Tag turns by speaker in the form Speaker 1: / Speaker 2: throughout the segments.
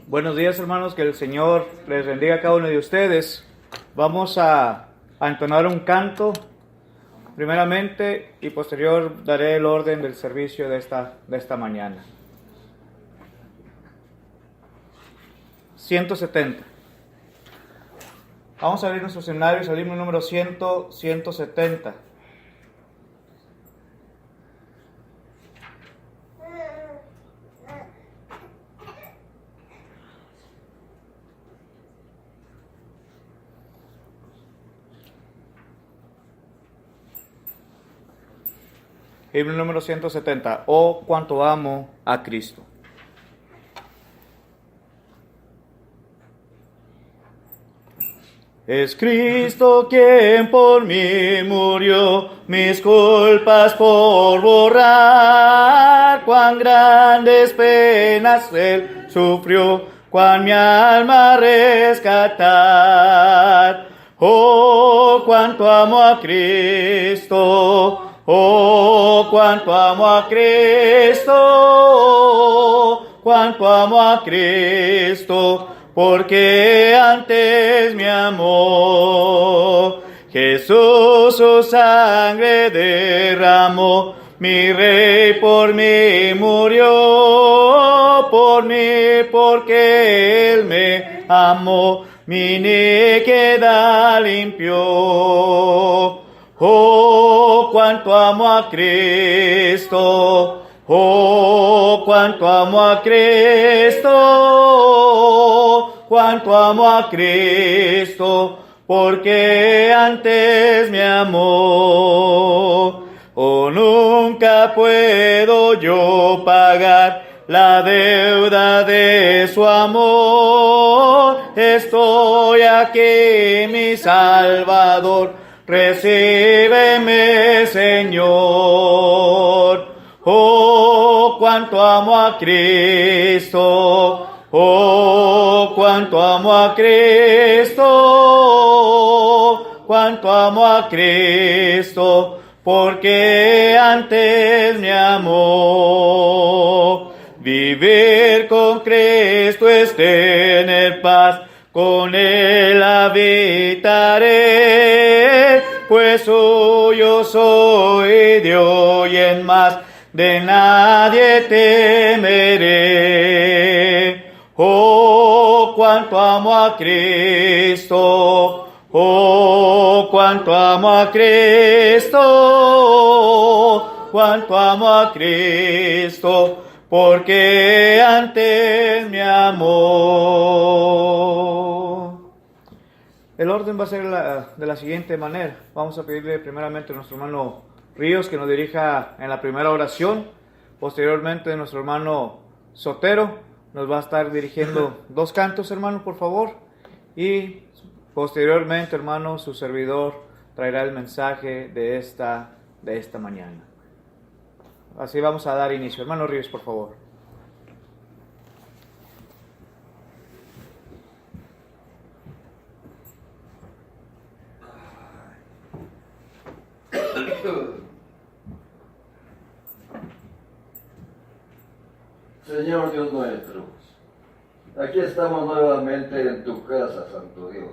Speaker 1: Buenos días, hermanos, que el Señor les bendiga a cada uno de ustedes. Vamos a entonar un canto primeramente y posterior daré el orden del servicio de esta mañana. 170. Vamos a abrir nuestros escenarios al himno número 170. Himno número 170. Oh, cuánto amo a Cristo. Es Cristo quien por mí murió, mis culpas por borrar. Cuán grandes penas Él sufrió, cuán mi alma rescatar. Oh, cuánto amo a Cristo. Oh, cuánto amo a Cristo, cuánto amo a Cristo, porque antes me amó. Jesús su sangre derramó, mi Rey por mí murió, por mí porque Él me amó, mi iniquidad limpió. Oh, cuánto amo a Cristo. Oh, cuánto amo a Cristo. Cuánto amo a Cristo, porque antes me amó. Oh, nunca puedo yo pagar la deuda de su amor. Estoy aquí, mi Salvador. Recíbeme, Señor. Oh, cuánto amo a Cristo. Oh, cuánto amo a Cristo. Cuánto amo a Cristo, porque antes me amó. Vivir con Cristo es tener paz, con Él habitaré, pues suyo soy de hoy en más, de nadie temeré. Oh, cuánto amo a Cristo. Oh, cuánto amo a Cristo. Cuánto amo a Cristo, porque antes me amó. El orden va a ser de la siguiente manera. Vamos a pedirle primeramente a nuestro hermano Ríos que nos dirija en la primera oración. Posteriormente nuestro hermano Sotero nos va a estar dirigiendo dos cantos, hermano, por favor. Y posteriormente, hermano, su servidor traerá el mensaje de esta mañana. Así vamos a dar inicio. Hermano Ríos, por favor.
Speaker 2: Señor Dios nuestro, aquí estamos nuevamente en tu casa, Santo Dios.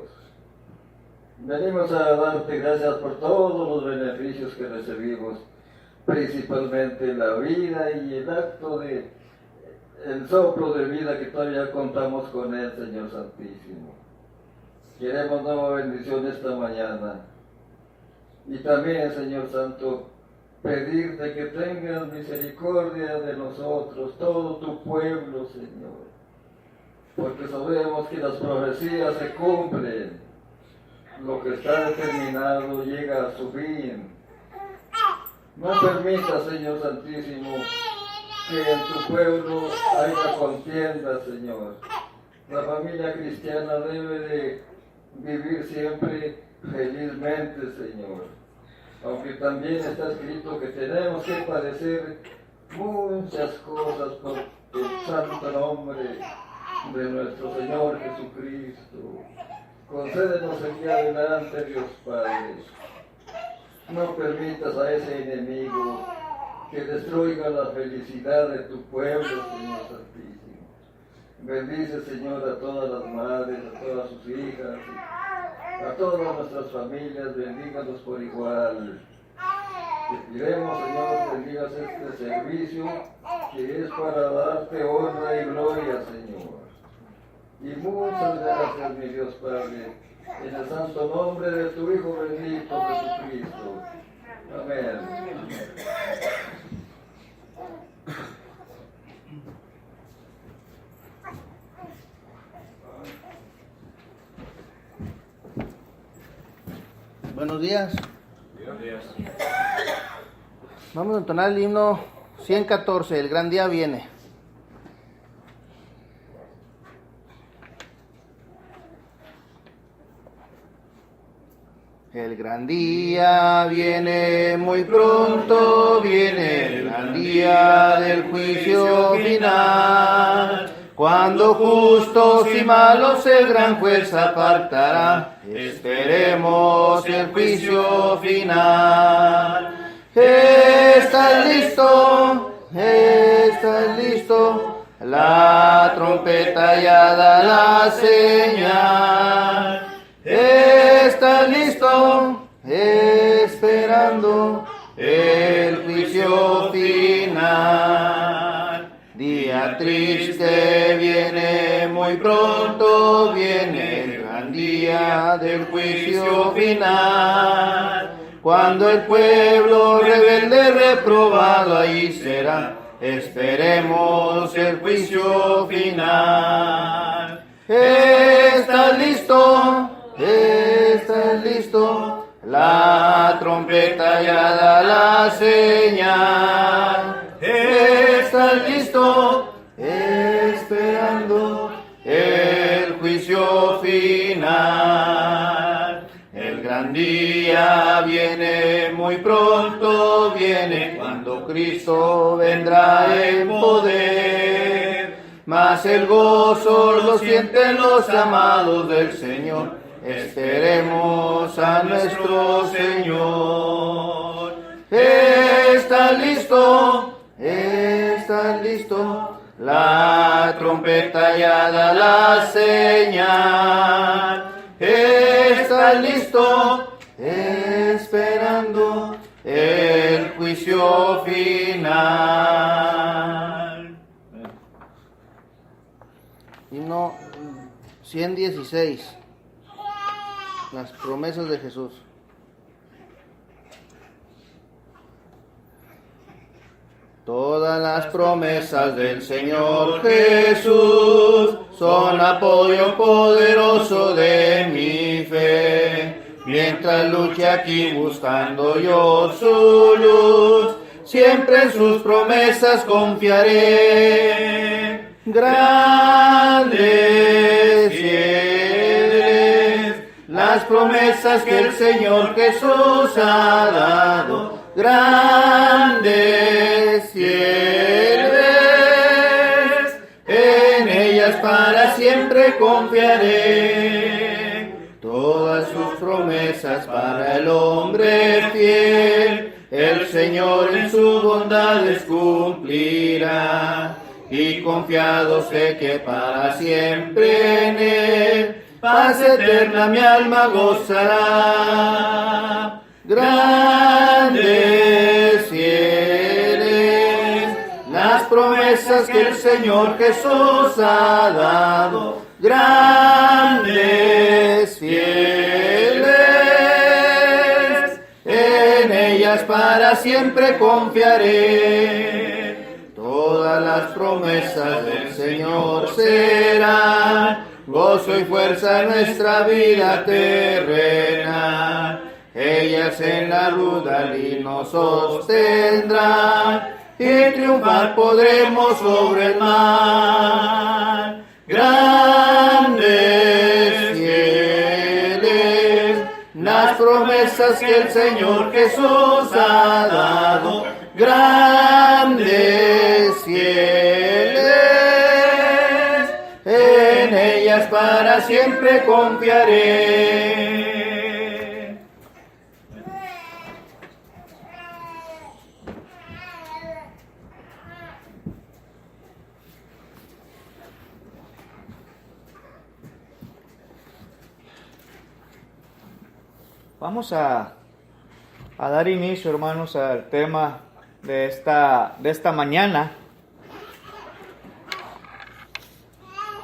Speaker 2: Venimos a darte gracias por todos los beneficios que recibimos, principalmente la vida y el acto de el soplo de vida que todavía contamos con él, Señor Santísimo. Queremos nueva bendición esta mañana. Y también, Señor Santo, pedirte que tengas misericordia de nosotros, todo tu pueblo, Señor. Porque sabemos que las profecías se cumplen. Lo que está determinado llega a su fin. No permita, Señor Santísimo, que en tu pueblo haya contienda, Señor. La familia cristiana debe de vivir siempre felizmente, Señor. Aunque también está escrito que tenemos que padecer muchas cosas por el santo nombre de nuestro Señor Jesucristo. Concédenos aquí adelante, Dios Padre. No permitas a ese enemigo que destruya la felicidad de tu pueblo, Señor Santísimo. Bendice, Señor, a todas las madres, a todas sus hijas, a todas nuestras familias, bendíganos por igual. Te pedimos, Señor, bendigas este servicio que es para darte honra y gloria, Señor. Y muchas gracias, mi Dios Padre, en el santo nombre de tu Hijo bendito Jesucristo. Amén.
Speaker 3: Buenos días.
Speaker 4: Buenos días.
Speaker 3: Vamos a entonar el himno 114, el gran día viene. El gran día viene, muy pronto viene, el gran día del juicio final. Cuando justos y malos el gran juez apartará, esperemos el juicio final. ¿Estás listo? ¿Estás listo? La trompeta ya da la señal. ¿Estás listo? Esperando el juicio final. Día triste viene, muy pronto viene el gran día del juicio final. Cuando el pueblo rebelde reprobado ahí será, esperemos el juicio final. ¿Estás listo? ¿Estás listo? La trompeta ya da la señal. ¿Estás listo? Esperando el juicio final. El gran día viene, muy pronto viene, cuando Cristo vendrá en poder. Mas el gozo lo sienten los amados del Señor. Esperemos a nuestro Señor. ¿Estás listo? ¿Estás listo? La trompeta ya da la señal. ¿Estás listo? Esperando el juicio final. Himno 116. Las promesas de Jesús. Todas las promesas del Señor Jesús son apoyo poderoso de mi fe. Mientras luche aquí buscando yo su luz, siempre en sus promesas confiaré. Grandes y fieles las promesas que el Señor Jesús ha dado. Grandes y fieles, en ellas para siempre confiaré. Todas sus promesas para el hombre fiel, el Señor en su bondades cumplirá. Y confiado sé que para siempre en Él, paz eterna mi alma gozará. Grandes fieles, las promesas que el Señor Jesús ha dado. Grandes fieles, en ellas para siempre confiaré. Todas las promesas del Señor serán gozo y fuerza en nuestra vida terrena. Ellas en la ruda lid nos sostendrán y triunfar podremos sobre el mal. Grandes fieles, las promesas que el Señor Jesús ha dado. Grandes fieles, en ellas para siempre confiaré.
Speaker 1: Vamos a dar inicio, hermanos, al tema de esta mañana.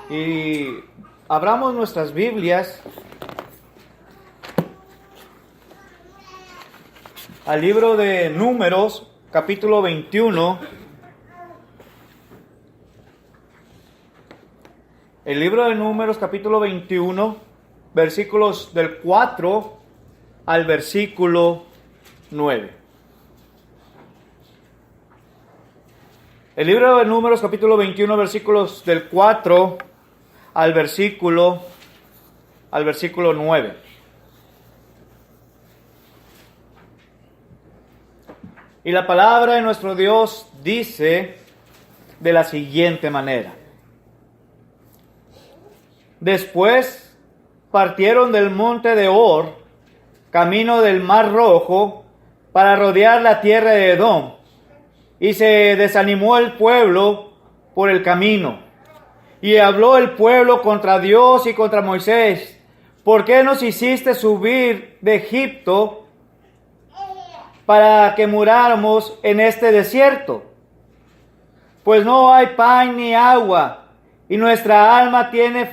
Speaker 1: Y abramos nuestras Biblias al libro de Números, capítulo 21. El libro de Números, capítulo 21, versículos del 4 al versículo 9. El libro de Números, capítulo 21, versículos del 4 al versículo 9. Y la palabra de nuestro Dios dice de la siguiente manera. Después partieron del monte de Hor, camino del Mar Rojo, para rodear la tierra de Edom, y se desanimó el pueblo por el camino. Y habló el pueblo contra Dios y contra Moisés: ¿por qué nos hiciste subir de Egipto para que muráramos en este desierto? Pues no hay pan ni agua, y nuestra alma tiene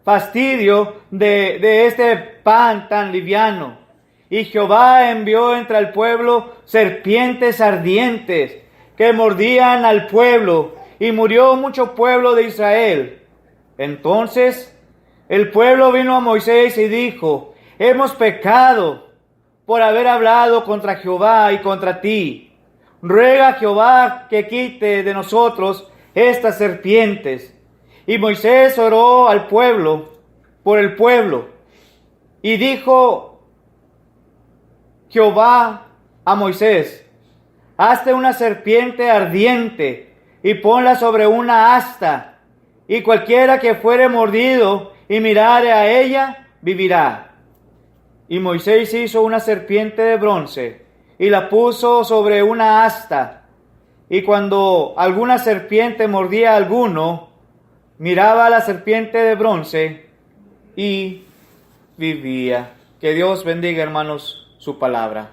Speaker 1: fastidio de este pan tan liviano. Y Jehová envió entre el pueblo serpientes ardientes que mordían al pueblo, y murió mucho pueblo de Israel. Entonces el pueblo vino a Moisés y dijo: hemos pecado por haber hablado contra Jehová y contra ti. Ruega a Jehová que quite de nosotros estas serpientes. Y Moisés oró al pueblo, por el pueblo, y dijo Jehová a Moisés: hazte una serpiente ardiente y ponla sobre una asta, y cualquiera que fuere mordido y mirare a ella, vivirá. Y Moisés hizo una serpiente de bronce y la puso sobre una asta, y cuando alguna serpiente mordía a alguno, miraba a la serpiente de bronce y vivía. Que Dios bendiga, hermanos, su palabra.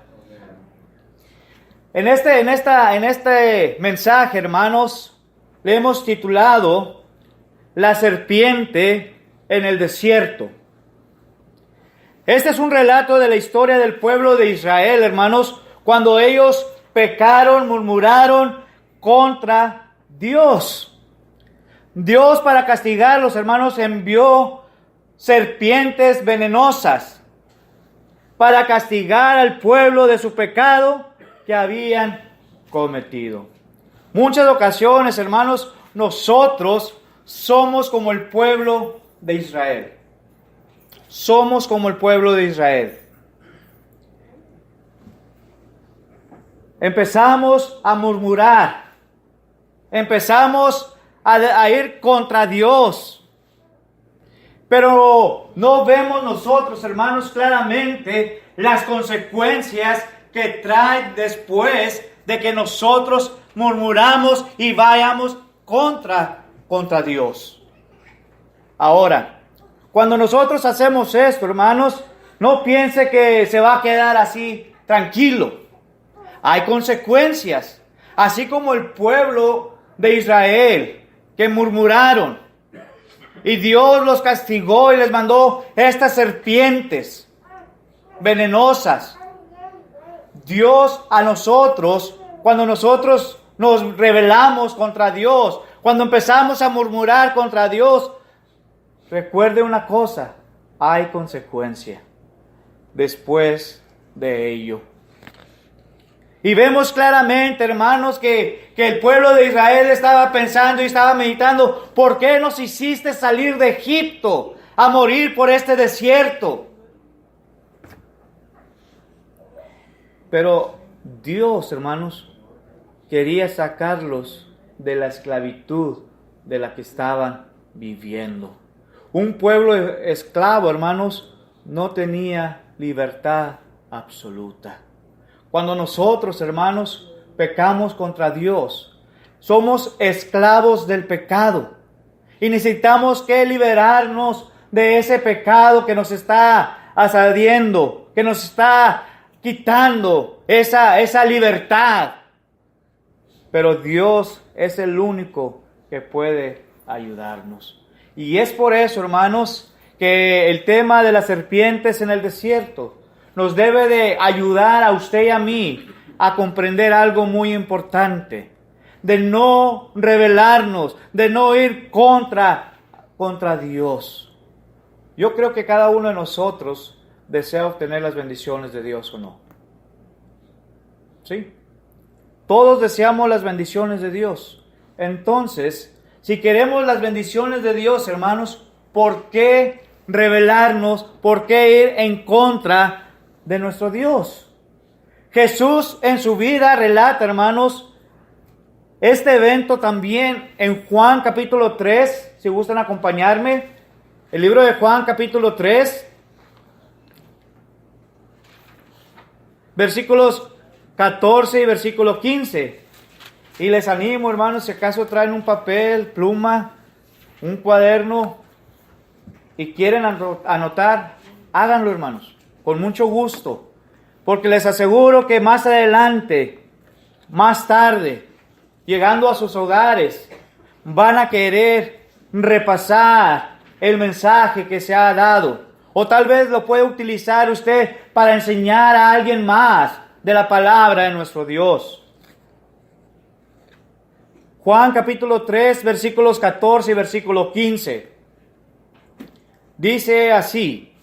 Speaker 1: En este mensaje, hermanos, le hemos titulado La serpiente en el desierto. Este es un relato de la historia del pueblo de Israel, hermanos, cuando ellos pecaron, murmuraron contra Dios. Dios, para castigarlos, hermanos, envió serpientes venenosas para castigar al pueblo de su pecado que habían cometido. Muchas ocasiones, hermanos, nosotros somos como el pueblo de Israel. Somos como el pueblo de Israel. Empezamos a murmurar. Empezamos a ir contra Dios. Pero no vemos nosotros, hermanos, claramente las consecuencias que trae después de que nosotros murmuramos y vayamos contra Dios. Ahora, cuando nosotros hacemos esto, hermanos, no piense que se va a quedar así tranquilo. Hay consecuencias, así como el pueblo de Israel que murmuraron. Y Dios los castigó y les mandó estas serpientes venenosas. Dios a nosotros, cuando nosotros nos rebelamos contra Dios, cuando empezamos a murmurar contra Dios, recuerde una cosa: hay consecuencia después de ello. Y vemos claramente, hermanos, que el pueblo de Israel estaba pensando y estaba meditando: ¿por qué nos hiciste salir de Egipto a morir por este desierto? Pero Dios, hermanos, quería sacarlos de la esclavitud de la que estaban viviendo. Un pueblo esclavo, hermanos, no tenía libertad absoluta. Cuando nosotros, hermanos, pecamos contra Dios, somos esclavos del pecado y necesitamos que liberarnos de ese pecado que nos está asediando, que nos está quitando esa libertad. Pero Dios es el único que puede ayudarnos. Y es por eso, hermanos, que el tema de las serpientes en el desierto nos debe de ayudar a usted y a mí a comprender algo muy importante. De no rebelarnos, de no ir contra Dios. Yo creo que cada uno de nosotros desea obtener las bendiciones de Dios o no. ¿Sí? Todos deseamos las bendiciones de Dios. Entonces, si queremos las bendiciones de Dios, hermanos, ¿por qué rebelarnos? ¿Por qué ir en contra de nuestro Dios? Jesús en su vida relata, hermanos, este evento también en Juan capítulo 3, si gustan acompañarme. El libro de Juan capítulo 3, versículos 14 y versículo 15. Y les animo, hermanos, si acaso traen un papel, pluma, un cuaderno y quieren anotar, háganlo, hermanos, con mucho gusto. Porque les aseguro que más adelante, más tarde, llegando a sus hogares, van a querer repasar el mensaje que se ha dado. O tal vez lo puede utilizar usted para enseñar a alguien más de la palabra de nuestro Dios. Juan capítulo 3, versículos 14 y versículo 15. Dice así: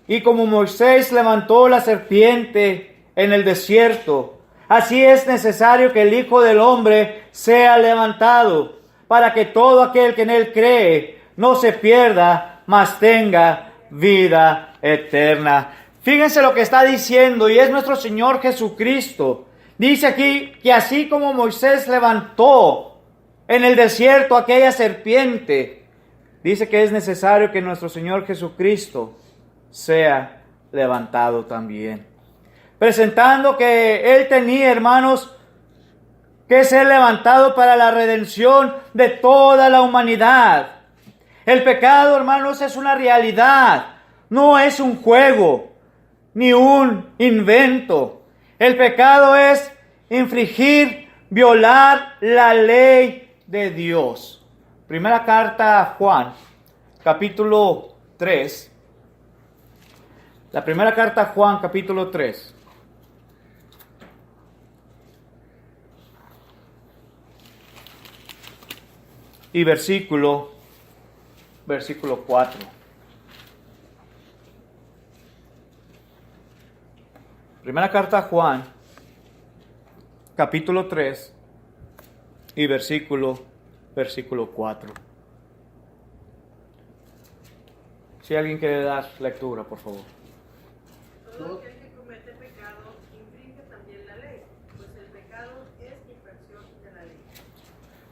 Speaker 1: y como Moisés levantó la serpiente en el desierto, así es necesario que el Hijo del Hombre sea levantado, para que todo aquel que en él cree no se pierda, mas tenga vida eterna. Fíjense lo que está diciendo, y es nuestro Señor Jesucristo. Dice aquí que así como Moisés levantó en el desierto aquella serpiente, dice que es necesario que nuestro Señor Jesucristo sea levantado también. Presentando que Él tenía, hermanos, que ser levantado para la redención de toda la humanidad. El pecado, hermanos, es una realidad, no es un juego, ni un invento. El pecado es infringir, violar la ley de Dios. Primera carta a Juan, capítulo 3. La primera carta a Juan, capítulo 3. Y versículo 4. Primera carta a Juan, capítulo 3 y versículo 4. Si alguien quiere dar lectura, por favor.
Speaker 4: Todo aquel que comete pecado infringe también la ley, pues el pecado es infracción de la ley.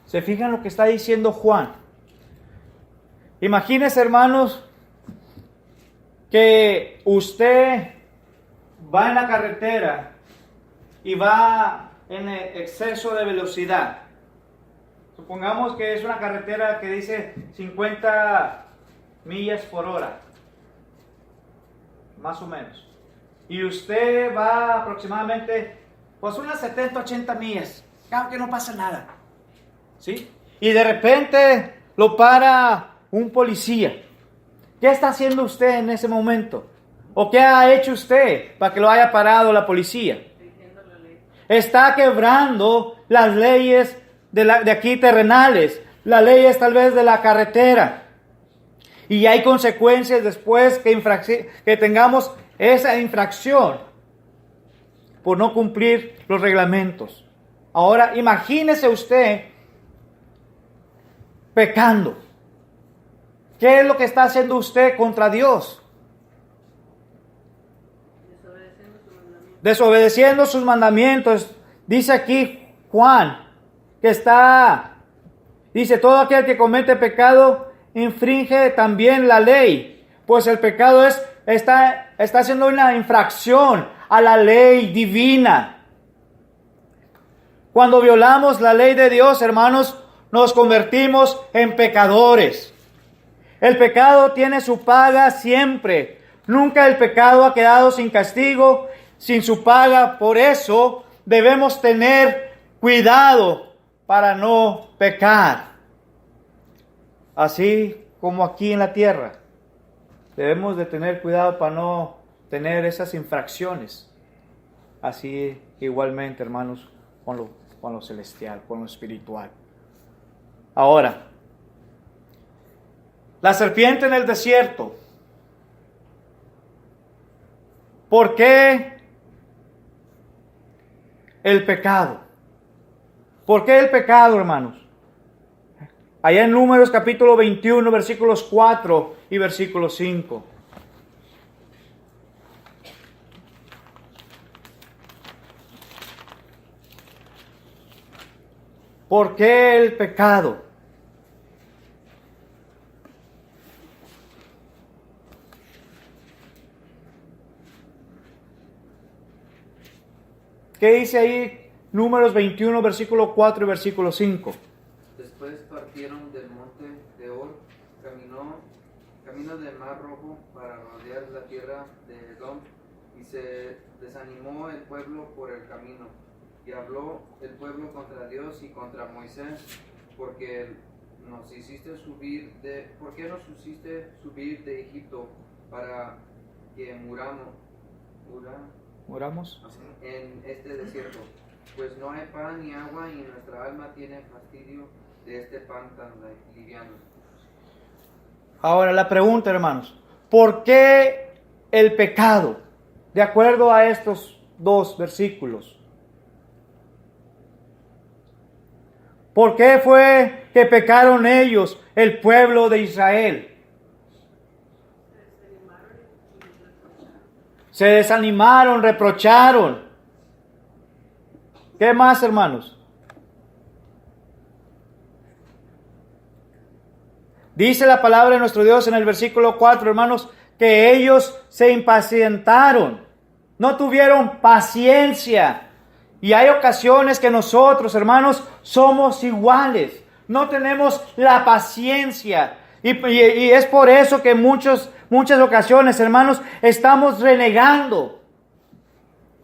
Speaker 1: ¿Se fijan lo que está diciendo Juan? Imagínense, hermanos, que usted va en la carretera y va en exceso de velocidad. Supongamos que es una carretera que dice 50 millas por hora, más o menos. Y usted va aproximadamente, pues unas 70, 80 millas, aunque no pasa nada. ¿Sí? Y de repente lo para un policía. ¿Qué está haciendo usted en ese momento? ¿O qué ha hecho usted para que lo haya parado la policía? Está quebrando las leyes de aquí terrenales, las leyes tal vez de la carretera. Y hay consecuencias después que tengamos esa infracción por no cumplir los reglamentos. Ahora, imagínese usted pecando. ¿Qué es lo que está haciendo usted contra Dios? Desobedeciendo sus mandamientos. Dice aquí Juan que dice, todo aquel que comete pecado infringe también la ley, pues el pecado está haciendo una infracción a la ley divina. Cuando violamos la ley de Dios, hermanos, nos convertimos en pecadores. El pecado tiene su paga siempre. Nunca el pecado ha quedado sin castigo, sin su paga. Por eso debemos tener cuidado para no pecar. Así como aquí en la tierra, debemos de tener cuidado para no tener esas infracciones. Así igualmente, hermanos, con lo celestial, con lo espiritual. Ahora, la serpiente en el desierto. ¿Por qué el pecado? ¿Por qué el pecado, hermanos? Allá en Números capítulo 21, versículos 4 y versículo 5. ¿Por qué el pecado? ¿Qué dice ahí Números 21, versículo 4 y versículo 5?
Speaker 5: Después partieron del monte de Or, camino del Mar Rojo para rodear la tierra de Edom, y se desanimó el pueblo por el camino. Y habló el pueblo contra Dios y contra Moisés, ¿por qué nos hiciste subir de Egipto para que muramos en este desierto? Pues no hay pan ni agua, y nuestra alma tiene fastidio de este pan tan liviano.
Speaker 1: Ahora la pregunta, hermanos, ¿por qué el pecado? De acuerdo a estos dos versículos. ¿Por qué fue que pecaron ellos, el pueblo de Israel? Se desanimaron, reprocharon. ¿Qué más, hermanos? Dice la palabra de nuestro Dios en el versículo 4, hermanos, que ellos se impacientaron, no tuvieron paciencia. Y hay ocasiones que nosotros, hermanos, somos iguales, no tenemos la paciencia. Y es por eso que muchas ocasiones, hermanos, estamos renegando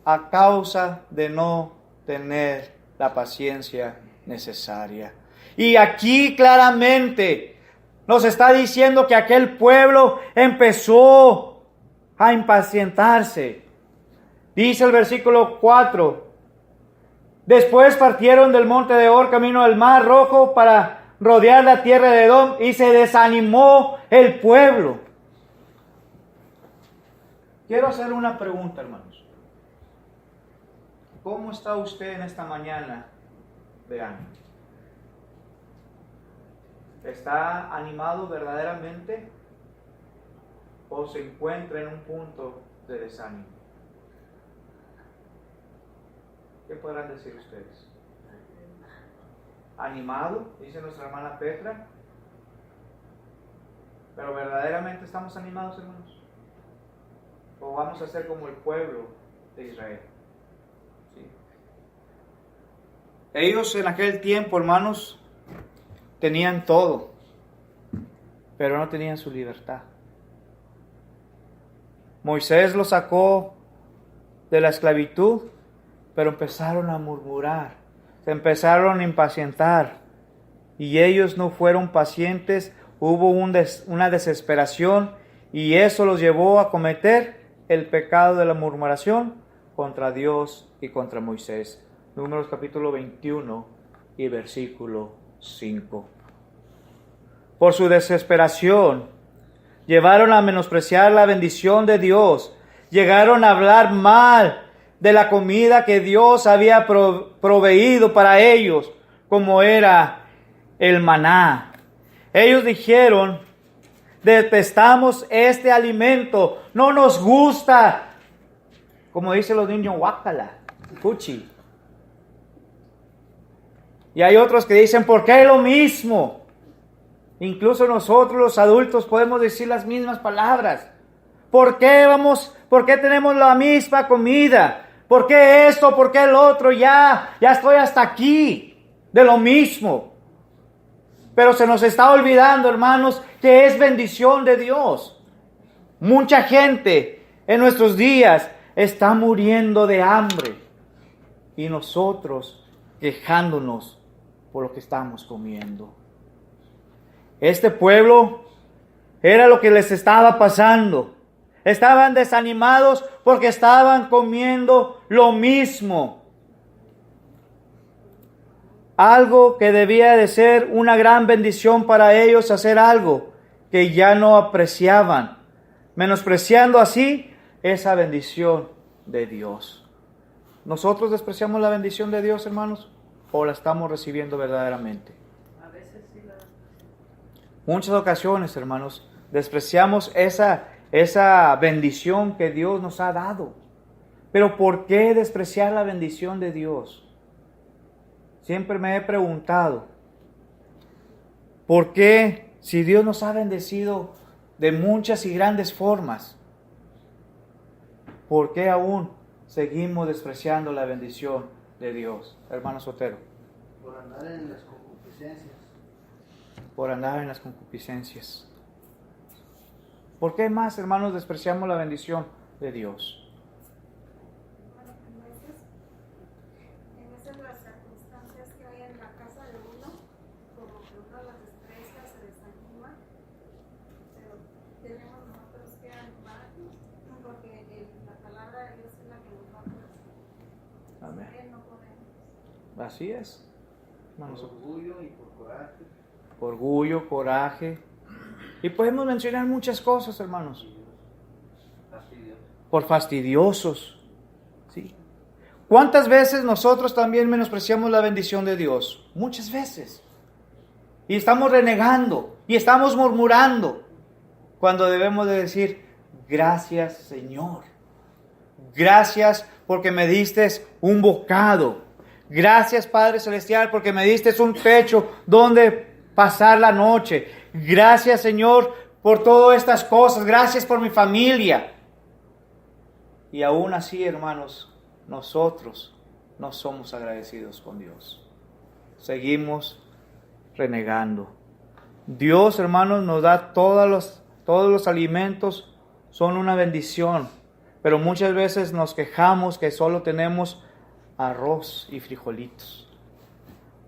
Speaker 1: a causa de no tener la paciencia necesaria. Y aquí claramente nos está diciendo que aquel pueblo empezó a impacientarse. Dice el versículo 4: después partieron del monte de Or camino al Mar Rojo para rodear la tierra de Edom, y se desanimó el pueblo. Quiero hacer una pregunta, hermanos. ¿Cómo está usted en esta mañana de ánimo? ¿Está animado verdaderamente o se encuentra en un punto de desánimo? ¿Qué podrán decir ustedes? ¿Animado? Dice nuestra hermana Petra. ¿Pero verdaderamente estamos animados, hermanos? ¿O vamos a ser como el pueblo de Israel? ¿Sí? Ellos en aquel tiempo, hermanos, tenían todo, pero no tenían su libertad. Moisés los sacó de la esclavitud, pero empezaron a murmurar, se empezaron a impacientar, y ellos no fueron pacientes. Hubo una desesperación, y eso los llevó a cometer el pecado de la murmuración contra Dios y contra Moisés. Números capítulo 21 y versículo 5. Por su desesperación, llevaron a menospreciar la bendición de Dios, llegaron a hablar mal de la comida que Dios había proveído para ellos, como era el maná. Ellos dijeron: detestamos este alimento, no nos gusta. Como dicen los niños, guácala, fuchi. Y hay otros que dicen: ¿por qué lo mismo? Incluso nosotros los adultos podemos decir las mismas palabras. ¿Por qué tenemos la misma comida? ¿Por qué esto? ¿Por qué el otro? Ya estoy hasta aquí de lo mismo. Pero se nos está olvidando, hermanos, que es bendición de Dios. Mucha gente en nuestros días está muriendo de hambre y nosotros quejándonos por lo que estamos comiendo. Este pueblo era lo que les estaba pasando. Estaban desanimados porque estaban comiendo lo mismo. Algo que debía de ser una gran bendición para ellos, hacer algo que ya no apreciaban, menospreciando así esa bendición de Dios. ¿Nosotros despreciamos la bendición de Dios, hermanos? ¿O la estamos recibiendo verdaderamente?
Speaker 4: A veces sí la...
Speaker 1: Muchas ocasiones, hermanos, despreciamos esa bendición que Dios nos ha dado. Pero ¿por qué despreciar la bendición de Dios? Siempre me he preguntado, ¿por qué si Dios nos ha bendecido de muchas y grandes formas, por qué aún seguimos despreciando la bendición de Dios? Hermano Sotero.
Speaker 3: Por andar en las concupiscencias.
Speaker 1: Por andar en las concupiscencias. ¿Por qué más, hermanos, despreciamos la bendición de Dios?
Speaker 6: En veces las circunstancias que hay en la casa de uno, como que uno las desprecia, se desanima, pero tenemos nosotros que animarnos, porque la palabra de Dios es la que nos va a hacer.
Speaker 1: Amén.
Speaker 6: Él no podemos.
Speaker 1: Así es.
Speaker 3: Por orgullo y por coraje.
Speaker 1: Orgullo, coraje. Y podemos mencionar muchas cosas, hermanos.
Speaker 3: Fastidio.
Speaker 1: Por fastidiosos. ¿Sí? ¿Cuántas veces nosotros también menospreciamos la bendición de Dios? Muchas veces. Y estamos renegando. Y estamos murmurando. Cuando debemos de decir, gracias, Señor. Gracias porque me diste un bocado. Gracias, Padre Celestial, porque me diste un techo donde pasar la noche. Gracias, Señor, por todas estas cosas. Gracias por mi familia. Y aún así, hermanos, nosotros no somos agradecidos con Dios. Seguimos renegando. Dios, hermanos, nos da todos los alimentos, son una bendición. Pero muchas veces nos quejamos que solo tenemos arroz y frijolitos.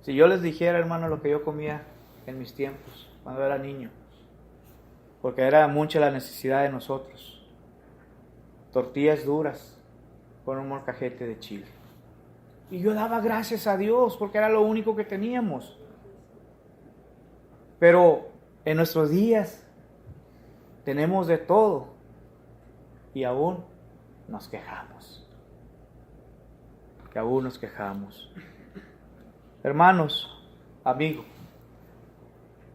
Speaker 1: Si yo les dijera, hermano, lo que yo comía en mis tiempos, cuando era niño, porque era mucha la necesidad de nosotros. Tortillas duras con un molcajete de chile. Y yo daba gracias a Dios porque era lo único que teníamos. Pero en nuestros días tenemos de todo y aún nos quejamos. Y aún nos quejamos. Hermanos, amigos,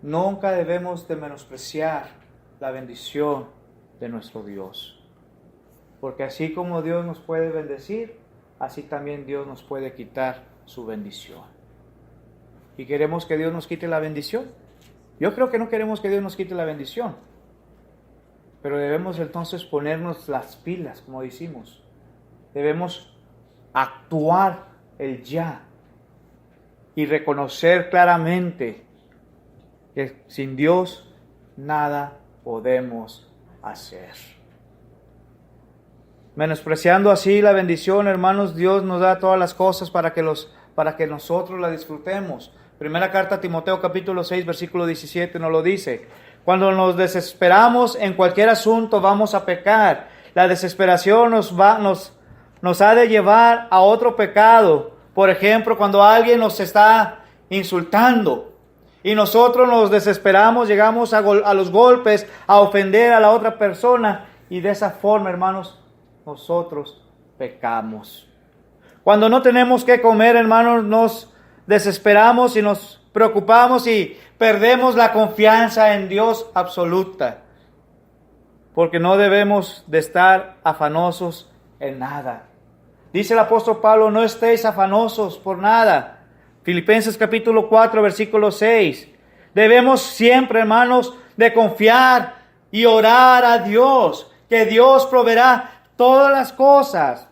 Speaker 1: nunca debemos de menospreciar la bendición de nuestro Dios. Porque así como Dios nos puede bendecir, así también Dios nos puede quitar su bendición. ¿Y queremos que Dios nos quite la bendición? Yo creo que no queremos que Dios nos quite la bendición. Pero debemos entonces ponernos las pilas, como decimos. Debemos actuar el ya. Y reconocer claramente que sin Dios nada podemos hacer. Menospreciando así la bendición, hermanos, Dios nos da todas las cosas para que nosotros la disfrutemos. Primera carta a Timoteo capítulo 6 versículo 17 nos lo dice. Cuando nos desesperamos en cualquier asunto vamos a pecar. La desesperación nos ha de llevar a otro pecado. Por ejemplo, cuando alguien nos está insultando y nosotros nos desesperamos, llegamos a los golpes, a ofender a la otra persona y de esa forma, hermanos, nosotros pecamos. Cuando no tenemos que comer, hermanos, nos desesperamos y nos preocupamos y perdemos la confianza en Dios absoluta. Porque no debemos de estar afanosos en nada. Dice el apóstol Pablo, no estéis afanosos por nada. Filipenses capítulo 4, versículo 6. Debemos siempre, hermanos, de confiar y orar a Dios, que Dios proveerá todas las cosas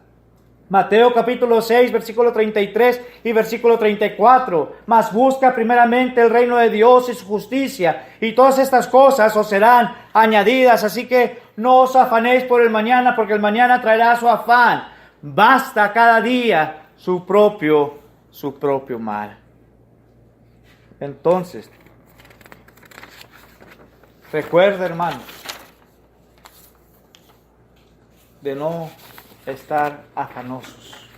Speaker 1: Mateo capítulo 6, versículo 33 y versículo 34. Mas busca primeramente el reino de Dios y su justicia, y todas estas cosas os serán añadidas. Así que no os afanéis por el mañana, porque el mañana traerá su afán. Basta cada día su propio mal. Entonces, recuerda, hermanos, de no estar afanosos.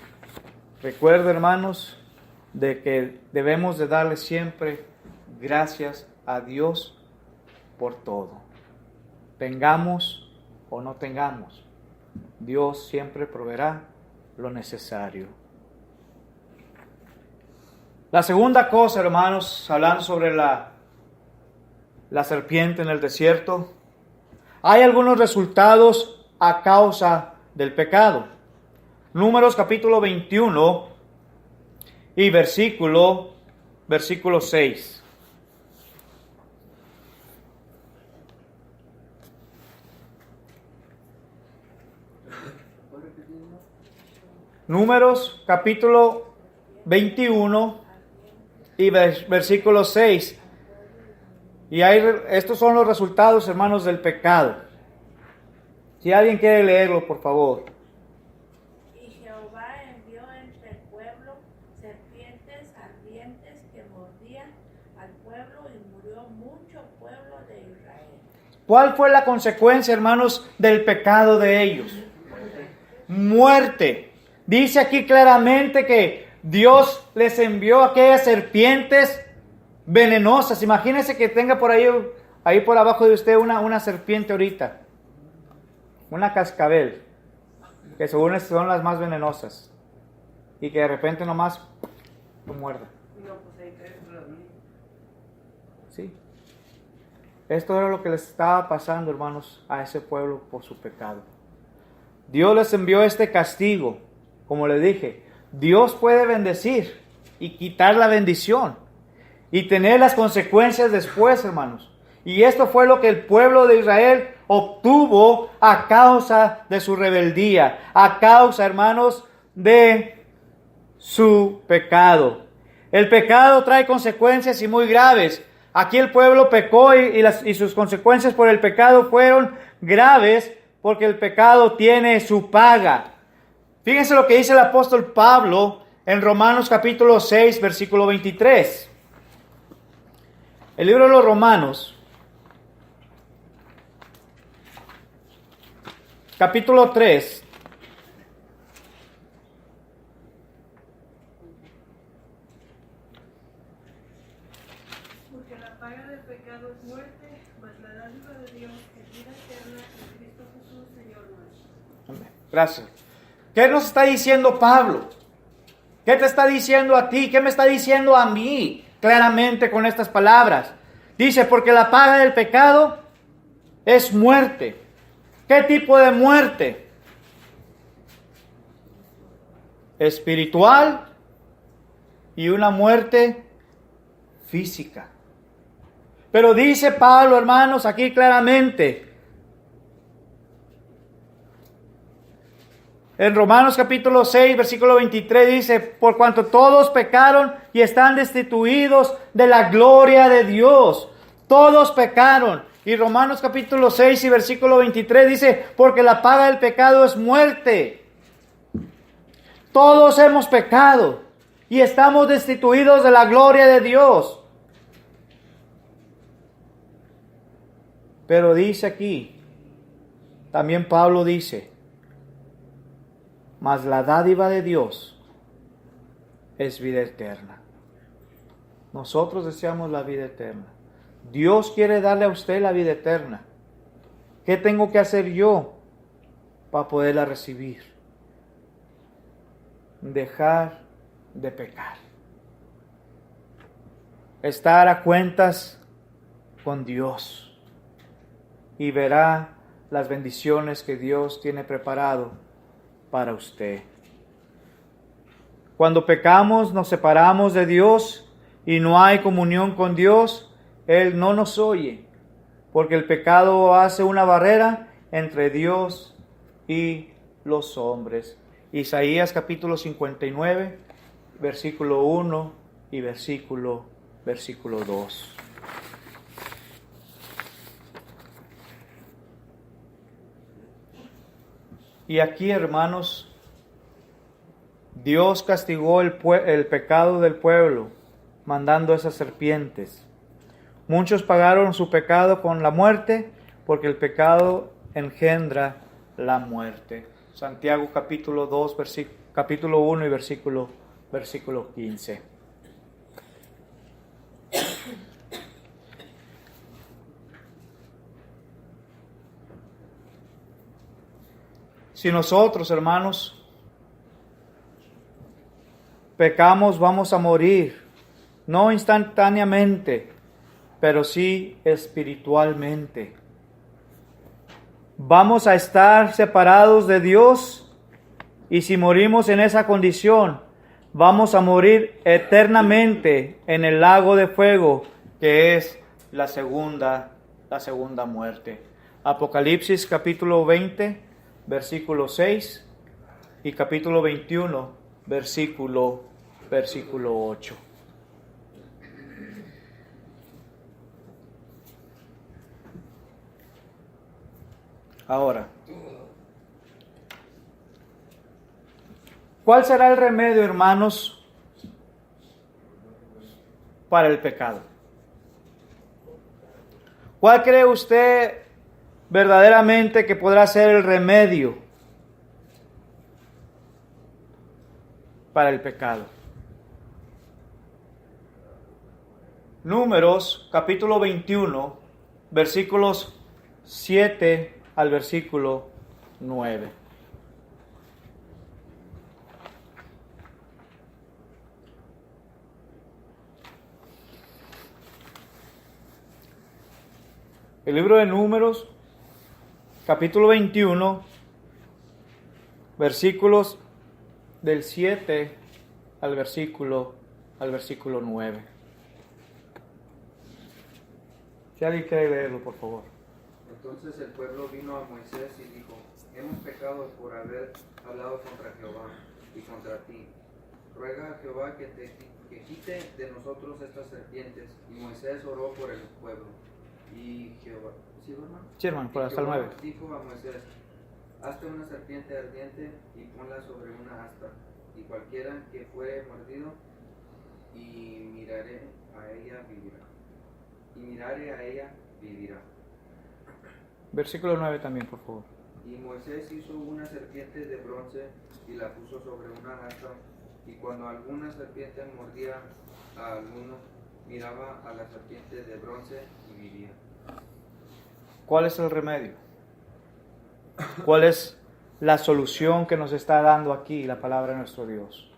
Speaker 1: Recuerda, hermanos, de que debemos de darle siempre gracias a Dios por todo. Tengamos o no tengamos, Dios siempre proveerá lo necesario. La segunda cosa, hermanos, hablando sobre la serpiente en el desierto, hay algunos resultados a causa del pecado. Números capítulo 21 y versículo 6. Números capítulo 21 y versículo 6. Y estos son los resultados, hermanos, del pecado. Si alguien quiere leerlo, por favor.
Speaker 7: Y Jehová envió entre el pueblo serpientes ardientes que mordían al pueblo y murió mucho pueblo de Israel.
Speaker 1: ¿Cuál fue la consecuencia, hermanos, del pecado de ellos? Muerte. Dice aquí claramente que Dios les envió aquellas serpientes venenosas. Imagínense que tenga por ahí por abajo de usted una serpiente ahorita. Una cascabel, que según son las más venenosas, y que de repente nomás lo muerda.
Speaker 4: No, pues ahí cae por la mía.
Speaker 1: Sí. Esto era lo que les estaba pasando, hermanos, a ese pueblo por su pecado. Dios les envió este castigo. Como les dije, Dios puede bendecir y quitar la bendición y tener las consecuencias después, hermanos. Y esto fue lo que el pueblo de Israel obtuvo a causa de su rebeldía, a causa, hermanos, de su pecado. El pecado trae consecuencias y muy graves. Aquí el pueblo pecó y sus consecuencias por el pecado fueron graves porque el pecado tiene su paga. Fíjense lo que dice el apóstol Pablo en Romanos capítulo 6, versículo 23. El libro de los Romanos, capítulo 3.
Speaker 4: Porque la paga del pecado es muerte, mas la dádiva de Dios es vida eterna en Cristo Jesús, Señor nuestro.
Speaker 1: Gracias. ¿Qué nos está diciendo Pablo? ¿Qué te está diciendo a ti? ¿Qué me está diciendo a mí? Claramente con estas palabras. Dice, porque la paga del pecado es muerte. ¿Qué tipo de muerte? Espiritual y una muerte física. Pero dice Pablo, hermanos, aquí claramente, en Romanos capítulo 6, versículo 23 dice, por cuanto todos pecaron y están destituidos de la gloria de Dios. Todos pecaron. Y Romanos capítulo 6 y versículo 23 dice, porque la paga del pecado es muerte. Todos hemos pecado y estamos destituidos de la gloria de Dios. Pero dice aquí, también Pablo dice, mas la dádiva de Dios es vida eterna. Nosotros deseamos la vida eterna. Dios quiere darle a usted la vida eterna. ¿Qué tengo que hacer yo para poderla recibir? Dejar de pecar. Estar a cuentas con Dios. Y verá las bendiciones que Dios tiene preparado para usted. Cuando pecamos, nos separamos de Dios y no hay comunión con Dios. Él no nos oye, porque el pecado hace una barrera entre Dios y los hombres. Isaías capítulo 59, versículo 1 y versículo 2. Y aquí, hermanos, Dios castigó el pecado del pueblo, mandando esas serpientes. Muchos pagaron su pecado con la muerte, porque el pecado engendra la muerte. Santiago capítulo 2, capítulo 1 y versículo 15. Si nosotros, hermanos, pecamos, vamos a morir, no instantáneamente, pero sí espiritualmente. Vamos a estar separados de Dios, y si morimos en esa condición, vamos a morir eternamente en el lago de fuego, que es la segunda muerte. Apocalipsis capítulo 20, versículo 6 y capítulo 21, versículo 8. Ahora, ¿cuál será el remedio, hermanos, para el pecado? ¿Cuál cree usted verdaderamente que podrá ser el remedio para el pecado? Números capítulo 21, versículos 7 al versículo 9. El libro de Números, capítulo 21, versículos del 7 al versículo 9. Si alguien quiere leerlo, por favor.
Speaker 5: Entonces el pueblo vino a Moisés y dijo: hemos pecado por haber hablado contra Jehová y contra ti. Ruega a Jehová que quite de nosotros estas serpientes. Y Moisés oró por el pueblo. Y Jehová, ¿sí, hermano?
Speaker 1: Sí, hermano, por hasta el 9.
Speaker 5: Dijo a Moisés: hazte una serpiente ardiente y ponla sobre una asta, y cualquiera que fuere mordido y mirare a ella vivirá.
Speaker 1: Versículo 9 también, por favor.
Speaker 5: Y Moisés hizo una serpiente de bronce y la puso sobre una asta, y cuando alguna serpiente mordía a alguno, miraba a la serpiente de bronce y vivía.
Speaker 1: ¿Cuál es el remedio? ¿Cuál es la solución que nos está dando aquí la palabra de nuestro Dios?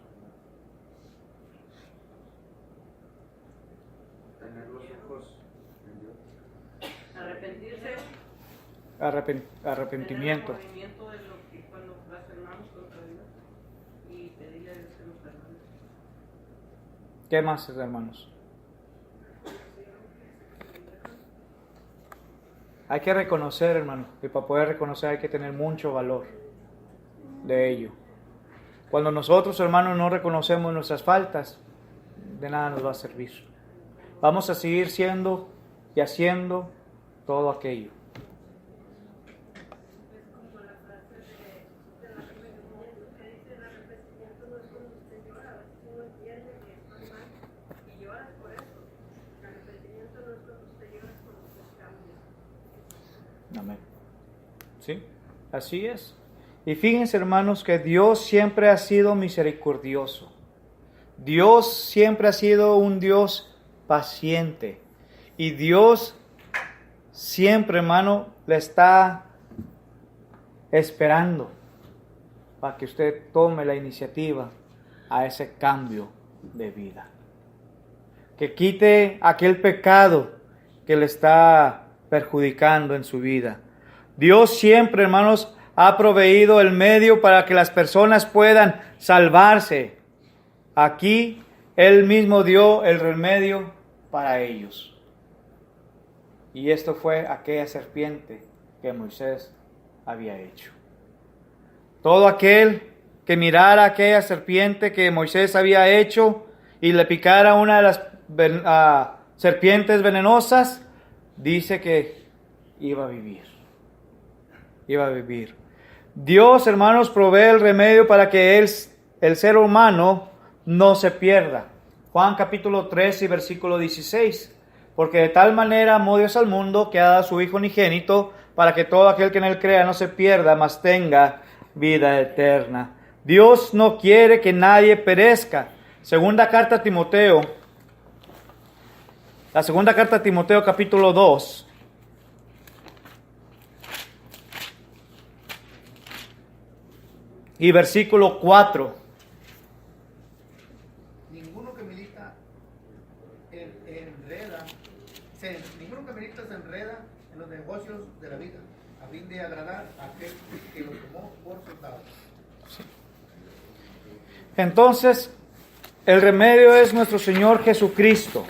Speaker 5: Tener los ojos en Dios.
Speaker 4: Arrepentirse.
Speaker 1: Arrepentimiento.
Speaker 4: Tener el movimiento de lo que cuando blasfemamos contra Dios y pedirle a Dios que nos perdone.
Speaker 1: ¿Qué más, hermanos? Hay que reconocer, hermano, y para poder reconocer hay que tener mucho valor de ello. Cuando nosotros, hermanos, no reconocemos nuestras faltas, de nada nos va a servir. Vamos a seguir siendo y haciendo todo aquello.
Speaker 4: Es como la frase de la arrepentimiento, que dice: el arrepentimiento no es cuando usted llora, a veces uno entiende que está mal y lloras por eso. El arrepentimiento no es cuando usted llora, es cuando usted cambia.
Speaker 1: Amén. ¿Sí? Así es. Y fíjense, hermanos, que Dios siempre ha sido misericordioso. Dios siempre ha sido un Dios paciente. Y Dios siempre, hermano, le está esperando para que usted tome la iniciativa a ese cambio de vida. Que quite aquel pecado que le está perjudicando en su vida. Dios siempre, hermanos, ha proveído el medio para que las personas puedan salvarse. Aquí Él mismo dio el remedio para ellos. Y esto fue aquella serpiente que Moisés había hecho. Todo aquel que mirara aquella serpiente que Moisés había hecho y le picara una de las serpientes venenosas, dice que iba a vivir. Iba a vivir. Dios, hermanos, provee el remedio para que el ser humano no se pierda. Juan capítulo 3 y versículo 16. Porque de tal manera amó Dios al mundo que ha dado a su Hijo unigénito para que todo aquel que en él crea no se pierda, mas tenga vida eterna. Dios no quiere que nadie perezca. Segunda carta a Timoteo. La segunda carta a Timoteo capítulo 2. Y versículo 4.
Speaker 8: Ninguno que milita se enreda en los negocios de la vida, a fin de agradar a aquel que lo tomó por soldado.
Speaker 1: Entonces, el remedio es nuestro Señor Jesucristo.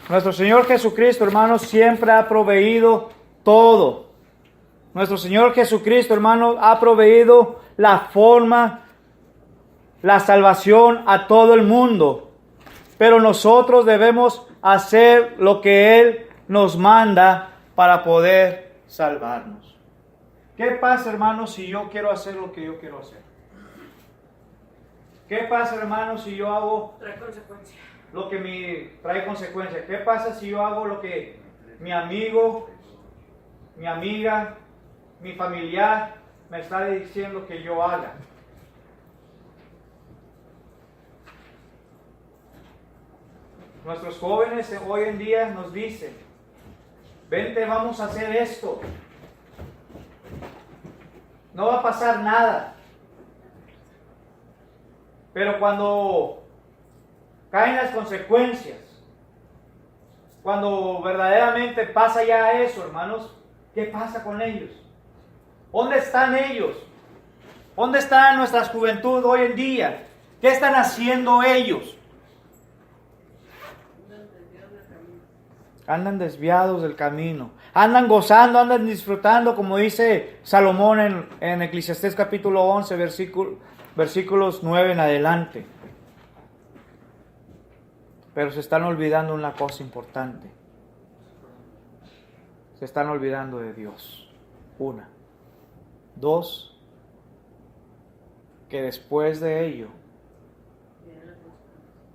Speaker 1: Nuestro Señor Jesucristo, hermanos, siempre ha proveído todo. Nuestro Señor Jesucristo, hermanos, ha proveído la forma, la salvación a todo el mundo. Pero nosotros debemos hacer lo que Él nos manda para poder salvarnos. ¿Qué pasa, hermanos, si yo quiero hacer lo que yo quiero hacer? ¿Qué pasa, hermanos, si yo hago
Speaker 7: Trae consecuencia.
Speaker 1: lo que me trae consecuencias? ¿Qué pasa si yo hago lo que mi amigo, mi amiga, mi familiar me está diciendo que yo haga? Nuestros jóvenes hoy en día nos dicen, vente, vamos a hacer esto. No va a pasar nada. Pero cuando caen las consecuencias, cuando verdaderamente pasa ya eso, hermanos, ¿qué pasa con ellos? ¿Dónde están ellos? ¿Dónde está nuestra juventud hoy en día? ¿Qué están haciendo ellos? Andan desviados del camino. Andan gozando, andan disfrutando, como dice Salomón en Eclesiastés capítulo 11, versículos 9 en adelante. Pero se están olvidando una cosa importante. Se están olvidando de Dios. Una. Dos, que después de ello,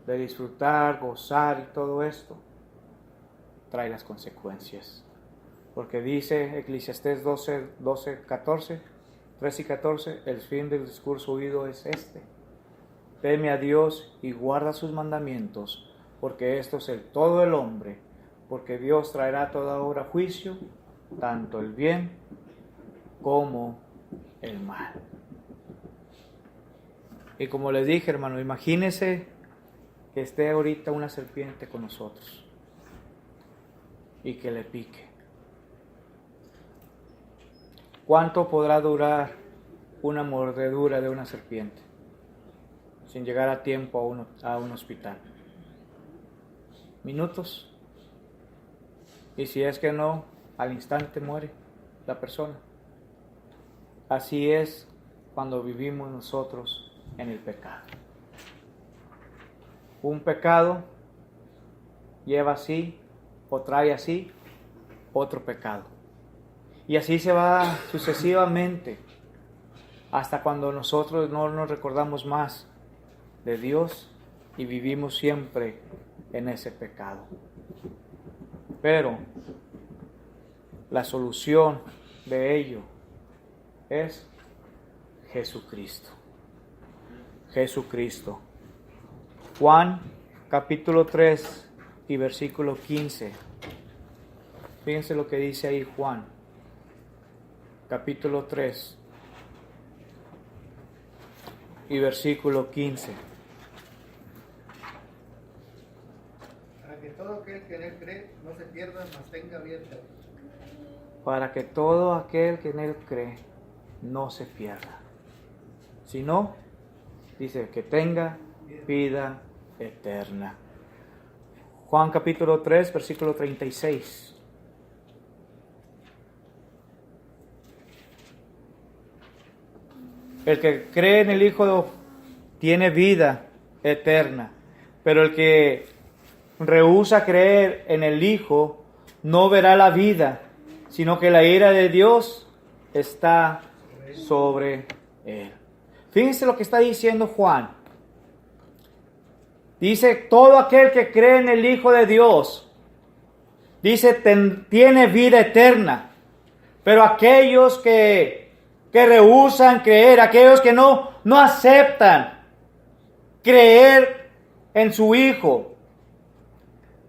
Speaker 1: de disfrutar, gozar y todo esto, trae las consecuencias. Porque dice Eclesiastés 13 y 14, el fin del discurso oído es este: teme a Dios y guarda sus mandamientos, porque esto es el todo del hombre, porque Dios traerá toda obra a juicio, tanto el bien como el mal. Y como les dije, hermano, imagínense que esté ahorita una serpiente con nosotros y que le pique. ¿Cuánto podrá durar una mordedura de una serpiente sin llegar a tiempo a un hospital? ¿Minutos? Y si es que no, al instante muere la persona. Así es cuando vivimos nosotros en el pecado. Un pecado lleva así o trae así otro pecado. Y así se va sucesivamente hasta cuando nosotros no nos recordamos más de Dios y vivimos siempre en ese pecado. Pero la solución de ello es Jesucristo. Jesucristo. Juan capítulo 3 y versículo 15. Fíjense lo que dice ahí Juan. Capítulo 3 y versículo 15.
Speaker 8: Para que todo aquel que en él cree no se pierda, mas tenga vida eterna.
Speaker 1: Para que todo aquel que en él cree no se pierda, sino, dice, que tenga vida eterna. Juan capítulo 3, versículo 36. El que cree en el Hijo tiene vida eterna, pero el que rehúsa creer en el Hijo no verá la vida, sino que la ira de Dios está sobre él. Fíjense lo que está diciendo Juan. Dice, todo aquel que cree en el Hijo de Dios, dice, tiene vida eterna. Pero aquellos que rehúsan creer, aquellos que no aceptan creer en su Hijo,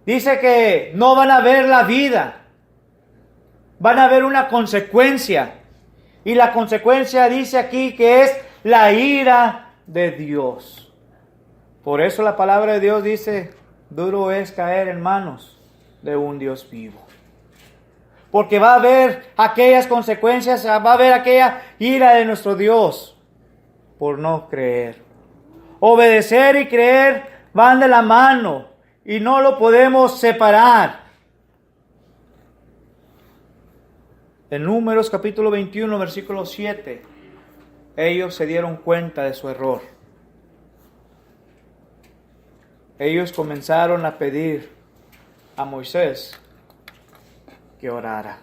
Speaker 1: dice que no van a ver la vida, van a ver una consecuencia. Y la consecuencia dice aquí que es la ira de Dios. Por eso la palabra de Dios dice, duro es caer en manos de un Dios vivo. Porque va a haber aquellas consecuencias, va a haber aquella ira de nuestro Dios por no creer. Obedecer y creer van de la mano y no lo podemos separar. En Números capítulo 21, versículo 7, ellos se dieron cuenta de su error. Ellos comenzaron a pedir a Moisés que orara.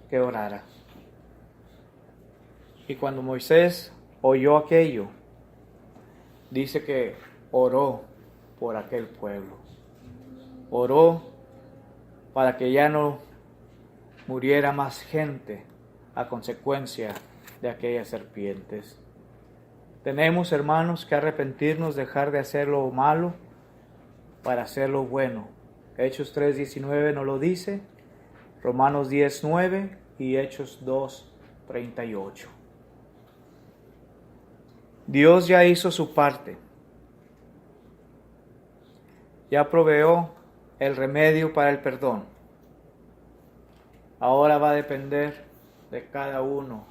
Speaker 1: Que orara. Y cuando Moisés oyó aquello, dice que oró por aquel pueblo. Oró para que ya no muriera más gente a consecuencia de aquellas serpientes. Tenemos, hermanos, que arrepentirnos, dejar de hacer lo malo para hacer lo bueno. Hechos 3:19 nos lo dice, Romanos 10:9 y Hechos 2:38. Dios ya hizo su parte. Ya proveó el remedio para el perdón. Ahora va a depender de cada uno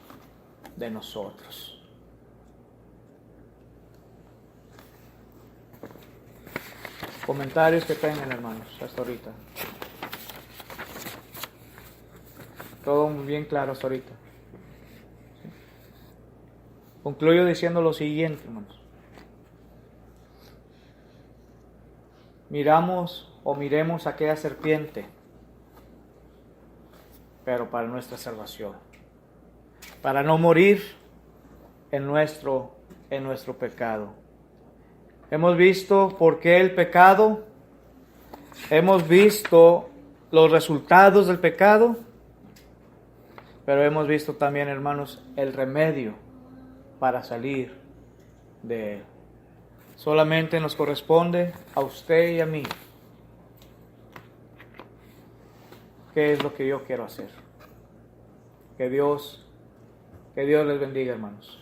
Speaker 1: de nosotros. Comentarios que tengan, hermanos, hasta ahorita. Todo muy bien claro hasta ahorita. ¿Sí? Concluyo diciendo lo siguiente, hermanos. Miremos aquella serpiente, pero para nuestra salvación. Para no morir en nuestro pecado. Hemos visto por qué el pecado, hemos visto los resultados del pecado, pero hemos visto también, hermanos, el remedio para salir de él. Solamente nos corresponde a usted y a mí. ¿Qué es lo que yo quiero hacer? Que Dios les bendiga, hermanos.